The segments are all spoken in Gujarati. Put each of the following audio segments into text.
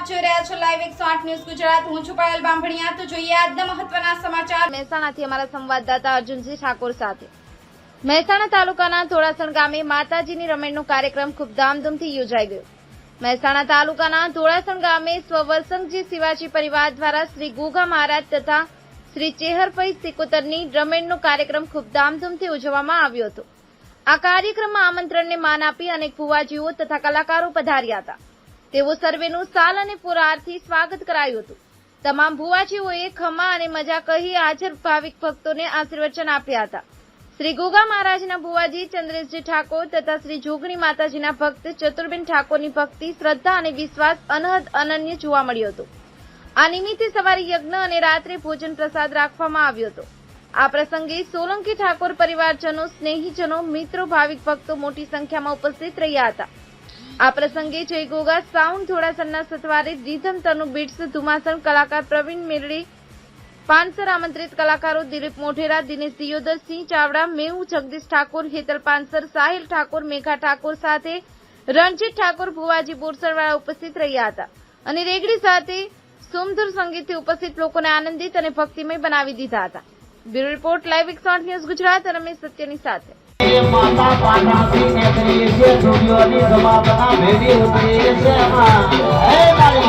આપ જોઈ રહ્યા છો લાઈવ 108 ન્યૂઝ ગુજરાત। હું છું પાયલ બાંભણિયા। તો જોઈએ આજના મહત્વના સમાચાર। મહેસાણાથી અમારા સંવાદદાતા અર્જુનજી ઠાકોર સાથે। મહેસાણા તાલુકાના ધોળાસણ ગામે માતાજીની રમણનો કાર્યક્રમ ખૂબ ધામધૂમથી યોજાઈ ગયો। મહેસાણા તાલુકાના ધોળાસણ ગામે સ્વવરસંગજી શિવાજી પરિવાર દ્વારા શ્રી ગુગા મહારાજ તથા શ્રી ચેહરભાઈ સિકોતરની રમણનો કાર્યક્રમ ખૂબ ધામધૂમથી ઉજવવામાં આવ્યો હતો। આ કાર્યક્રમમાં આમંત્રણને માન આપી અનેક ભુવાજીઓ તથા કલાકારો પધાર્યા હતા। તેઓ સર્વેનું સાલ અને પુરહારથી સ્વાગત કરાયું હતું। તમામ ભુવાજીઓએ ખમા અને મજા કહી હાજર ભાવિક ભક્તોને આશીર્વચન આપ્યા હતા। શ્રી ગુગા મહારાજના ભુવાજી ચંદ્રેશજી ઠાકોર તથા શ્રી જોગણી માતાજીના ભક્ત ચતુરબેન ઠાકોરની ભક્તિ, શ્રદ્ધા અને વિશ્વાસ અનહદ અનન્ય જોવા મળ્યો હતો। આ નિમિત્તે સવારે યજ્ઞ અને રાત્રે ભોજન પ્રસાદ રાખવામાં આવ્યો હતો। આ પ્રસંગે સોલંકી ઠાકોર પરિવારજનો, સ્નેહીજનો, મિત્રો, ભાવિક ભક્તો મોટી સંખ્યામાં ઉપસ્થિત રહ્યા હતા। આ પ્રસંગે જય ગોગા સાઉન્ડ ધોળાસણના સથવારે રીધમ તનુ બીટ્સ, ધુમાસણ કલાકાર પ્રવીણ મેરડી, પાનસર આમંત્રિત કલાકારો દિલીપ મોઢેરા, દિનેશ દિયોદર, સિંહ ચાવડા, મેહુ જગદીશ ઠાકોર, હેતલ પાનસર, સાહિલ ઠાકોર, મેઘા ઠાકોર સાથે રણજીત ઠાકોર, ભુવાજી બોરસરવાળા ઉપસ્થિત રહ્યા હતા અને રેગડી સાથે સુમધુર સંગીતથી ઉપસ્થિત લોકોને આનંદિત અને ભક્તિમય બનાવી દીધા હતા। Bureau report live 108 news Gujarat. Ramesh સત્યની સાથે। माता पाटासी ने तेरी से दुनियानी समापना भेदी उतरी से हे मारी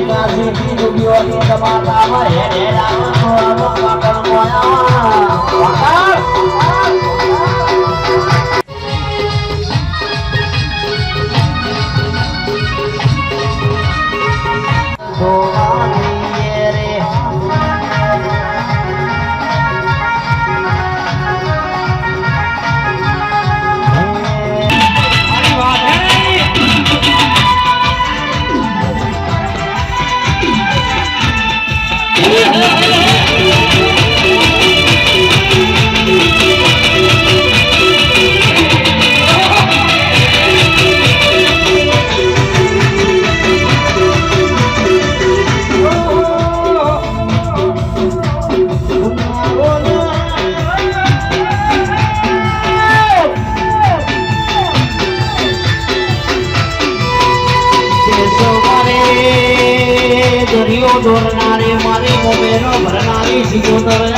काशी की दुनियानी समापना में हे राम को पाटन मोया દરિયો દોરનારી મારી મોમેરો ભરનારી સિકોતર